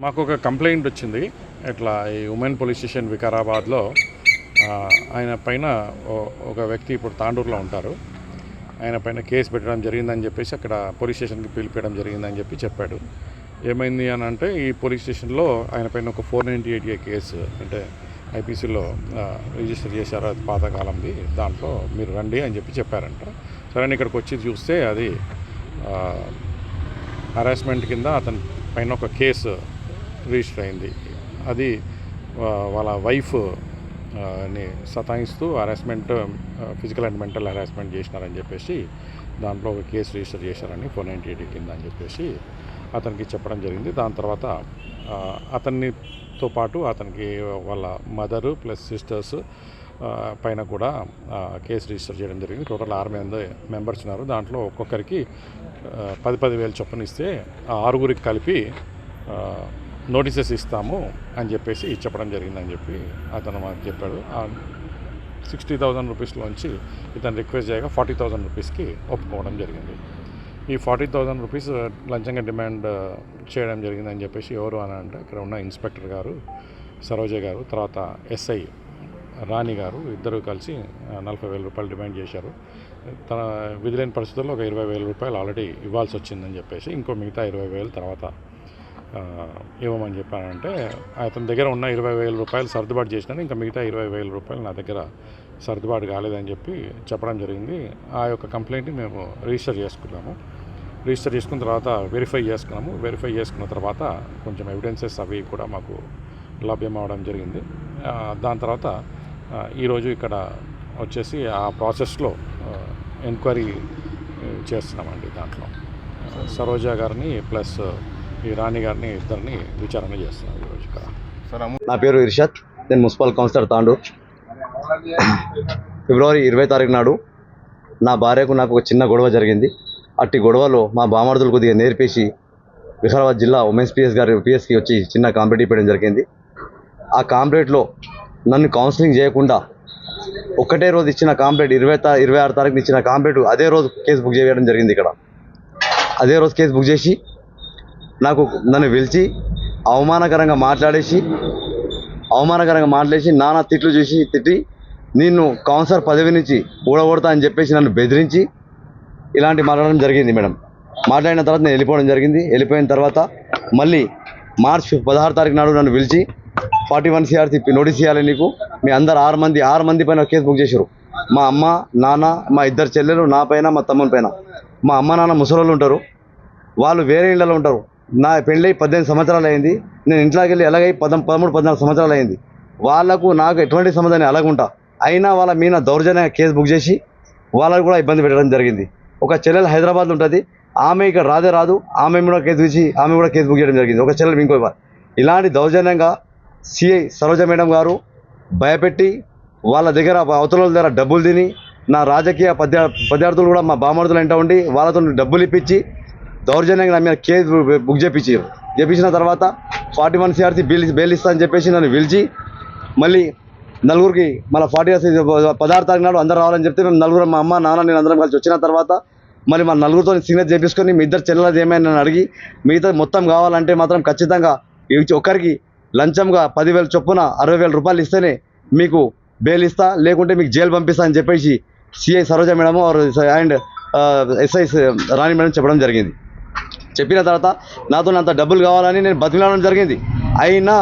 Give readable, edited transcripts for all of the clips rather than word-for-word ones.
మాకు ఒక కంప్లైంట్ వచ్చింది. ఇట్లా ఈ ఉమెన్ పోలీస్ స్టేషన్ వికారాబాద్లో ఆయన పైన ఒక వ్యక్తి ఇప్పుడు తాండూరులో ఉంటారు. ఆయన పైన కేసు పెట్టడం జరిగిందని చెప్పేసి అక్కడ పోలీస్ స్టేషన్కి పిలిపించడం జరిగిందని చెప్పాడు. ఏమైంది అని అంటే ఈ పోలీస్ స్టేషన్లో ఆయన పైన ఒక 498A కేసు అంటే ఐపీసీలో రిజిస్టర్ చేశారు. అది పాతకాలంది. దాంట్లో మీరు రండి అని చెప్పారంట. సరే ఇక్కడికి వచ్చి చూస్తే అది హరాస్మెంట్ కింద అతని పైన ఒక కేసు రిజిస్టర్ అయింది. అది వాళ్ళ వైఫ్ ని సతాయిస్తూ harassment, physical and mental harassment చేసినారని చెప్పేసి దాంట్లో ఒక కేసు రిజిస్టర్ చేశారని 498 కింద అని చెప్పేసి అతనికి చెప్పడం జరిగింది. దాని తర్వాత అతనితో పాటు అతనికి వాళ్ళ మదరు ప్లస్ సిస్టర్స్ పైన కూడా కేసు రిజిస్టర్ చేయడం జరిగింది. టోటల్ 6 మెంబర్స్ ఉన్నారు. దాంట్లో ఒక్కొక్కరికి 10,000 చొప్పున ఇస్తే ఆ 6గురికి కలిపి నోటీసెస్ ఇస్తాము అని చెప్పేసి చెప్పడం జరిగిందని చెప్పి అతను మాకు చెప్పాడు. 60,000 రూపీస్లోంచి ఇతను రిక్వెస్ట్ చేయగా 40,000 రూపీస్కి ఒప్పుకోవడం జరిగింది. ఈ 40,000 రూపీస్ లంచంగా డిమాండ్ చేయడం జరిగిందని చెప్పేసి ఎవరు అని అంటే ఇక్కడ ఉన్న ఇన్స్పెక్టర్ గారు సరోజ గారు, తర్వాత ఎస్ఐ రాణి గారు ఇద్దరు కలిసి 40,000 రూపాయలు డిమాండ్ చేశారు. తన విధులేని పరిస్థితుల్లో ఒక 20,000 రూపాయలు ఆల్రెడీ ఇవ్వాల్సి వచ్చిందని చెప్పేసి ఇంకో మిగతా 20,000 తర్వాత ఇవ్వమని చెప్పానంటే అతని దగ్గర ఉన్న 20,000 రూపాయలు సర్దుబాటు చేసినాను. ఇంకా మిగతా 20,000 రూపాయలు నా దగ్గర సర్దుబాటు కాలేదని చెప్పడం జరిగింది. ఆ యొక్క కంప్లైంట్ని మేము రిజిస్టర్ చేసుకున్న తర్వాత వెరిఫై చేసుకున్న తర్వాత కొంచెం ఎవిడెన్సెస్ అవి కూడా మాకు లభ్యం అవ్వడం జరిగింది. దాని తర్వాత ఈరోజు ఇక్కడ వచ్చేసి ఆ ప్రాసెస్లో ఎంక్వైరీ చేస్తున్నామండి. దాంట్లో సరోజ గారిని ప్లస్ ఈ రాణి గారిని ఇద్దరిని విచారణ చేస్తున్నాం ఈరోజు ఇక్కడ. నా పేరు ఇర్షద్, నేను మున్సిపల్ కౌన్సిలర్ తాండూర్. ఫిబ్రవరి 20 తారీఖు నాడు నా భార్యకు నాకు ఒక చిన్న గొడవ జరిగింది. అట్టి గొడవలో మా బామర్దులు కొద్దిగా నేర్పేసి వికారాబాద్ జిల్లా ఉమెన్స్ పిఎస్కి వచ్చి చిన్న కాంప్లైంట్ ఇవ్వడం జరిగింది. ఆ కాంప్లైంట్లో నన్ను కౌన్సిలింగ్ చేయకుండా ఒక్కటే రోజు ఇచ్చిన కాంప్లైంట్ 26 తారీఖున ఇచ్చిన కాంప్లైంట్ అదే రోజు కేసు బుక్ చేయడం జరిగింది. ఇక్కడ అదే రోజు కేసు బుక్ చేసి నన్ను పిలిచి అవమానకరంగా మాట్లాడేసి నానా తిట్లు తిట్టి నిన్ను కౌన్సిలర్ పదవి నుంచి ఊడగొడతా అని చెప్పేసి నన్ను బెదిరించి ఇలాంటి మాట్లాడడం జరిగింది మేడం. మాట్లాడిన తర్వాత నేను వెళ్ళిపోయిన తర్వాత మళ్ళీ మార్చి 16 తారీఖు నాడు నన్ను పిలిచి 41 CRC నోటీస్ ఇవ్వాలి నీకు, మీ అందరు 6 మంది పైన కేసు బుక్ చేశారు. మా అమ్మ నాన్న, మా ఇద్దరు చెల్లెలు, నా పైన మా తమ్ముని పైన. మా అమ్మ నాన్న ముసలోళ్ళు ఉంటారు, వాళ్ళు వేరే ఇళ్ళలో ఉంటారు. నా పెళ్ళై 18 సంవత్సరాలు అయింది. నేను ఇంట్లోకి వెళ్ళి ఎలాగై 13-14 సంవత్సరాలు అయింది. వాళ్ళకు నాకు ఎటువంటి సంబంధాన్ని అలాగుంటా అయినా వాళ్ళ మీద దౌర్జన్యంగా కేసు బుక్ చేసి వాళ్ళకు కూడా ఇబ్బంది పెట్టడం జరిగింది. ఒక చెల్లెలు హైదరాబాద్లో ఉంటుంది, ఆమె ఇక్కడ రాదు, ఆమె కూడా కేసు బుక్ చేయడం జరిగింది. ఒక చెల్లెలు ఇంకో ఇలాంటి దౌర్జన్యంగా సిఐ సరోజ మేడం గారు భయపెట్టి వాళ్ళ దగ్గర అవతల దగ్గర డబ్బులు తిని నా రాజకీయ పదార్థులు కూడా మా బామర్దులు ఎంట ఉండి వాళ్ళతో డబ్బులు ఇప్పించి దౌర్జన్యంగా నా మీద కేసు బుక్ చేపించిన తర్వాత 41 CRC బెయిల్ ఇస్తా అని చెప్పేసి నన్ను పిలిచి మళ్ళీ నలుగురికి మళ్ళీ 16 తారీఖు నాడు అందరూ రావాలని చెప్తే మేము నలుగురు, మా అమ్మ నాన్న నేను అందరం కలిసి వచ్చిన తర్వాత మళ్ళీ మా నలుగురితో సిగ్నేచర్ చేపించుకొని మీ ఇద్దరు చెల్లెలది ఏమైనా నన్ను అడిగి మిగతా మొత్తం కావాలంటే మాత్రం ఖచ్చితంగా ఒక్కరికి లంచంగా 10,000 చొప్పున 60,000 రూపాయలు ఇస్తేనే మీకు బెయిల్ ఇస్తా, లేకుంటే మీకు జైలు పంపిస్తా అని చెప్పేసి CI Saroja madam and SI Rani madam చెప్పడం జరిగింది. చెప్పిన తర్వాత నాతో అంత డబ్బులు కావాలని నేను బతిలాడడం జరిగింది. అయినా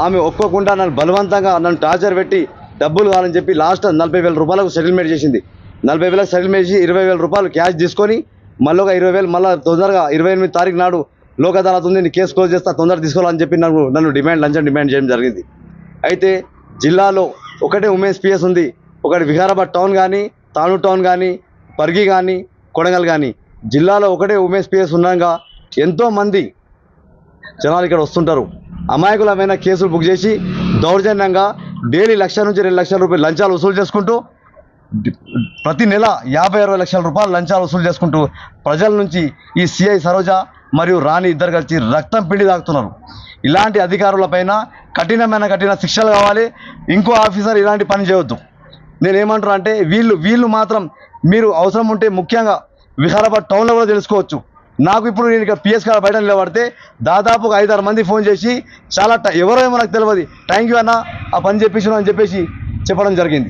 ఆమె ఒప్పుకోకుండా నన్ను బలవంతంగా నన్ను టార్చర్ పెట్టి డబ్బులు కావాలని చెప్పి లాస్ట్ 40,000 రూపాయలకు సెటిల్మెంట్ చేసింది. 40,000 సెటిల్మెంట్ చేసి 20,000 రూపాయలు క్యాష్ తీసుకొని మళ్ళీ ఒక 20,000 మళ్ళీ తొందరగా 28 తారీఖు నాడు లోక్ అదాలత్ ఉంది, నీ కేసు క్లోజ్ చేస్తా, తొందరగా తీసుకోవాలని చెప్పి నన్ను లంచం డిమాండ్ చేయడం జరిగింది. అయితే జిల్లాలో ఒకటే ఉమెన్స్ పిఎస్ ఉంది. ఒకటి వికారాబాద్ టౌన్ కానీ, తానూరు టౌన్ కానీ, పర్గి కానీ, కొడంగల్ కానీ జిల్లాలో ఒకటే ఉమెన్స్ పిఎస్ ఉన్నాగా ఎంతోమంది జనాలు ఇక్కడ వస్తుంటారు. అమాయకులమైన కేసులు బుక్ చేసి దౌర్జన్యంగా డైలీ 1,00,000 నుంచి 2,00,000 రూపాయలు లంచాలు వసూలు చేసుకుంటూ ప్రతి నెల 50-60 లక్షల రూపాయలు లంచాలు వసూలు చేసుకుంటూ ప్రజల నుంచి ఈ సిఐ సరోజ మరియు రాణి ఇద్దరు కలిసి రక్తం పిండి తాగుతున్నారు. ఇలాంటి అధికారులపైన కఠిన శిక్షలు కావాలి. ఇంకో ఆఫీసర్ ఇలాంటి పని చేయవద్దు. నేనేమంటున్నా అంటే వీళ్ళు మాత్రం మీరు అవసరం ఉంటే ముఖ్యంగా వికారాబాద్ టౌన్లో కూడా తెలుసుకోవచ్చు. నాకు ఇప్పుడు నేను ఇక్కడ పిఎస్ కాడ బయట నిలబడితే దాదాపు ఒక 5-6 మంది ఫోన్ చేసి చాలా ఎవరో ఏమో నాకు తెలియదు, థ్యాంక్ యూ అన్న ఆ పని చెప్పేసి అని చెప్పేసి చెప్పడం జరిగింది.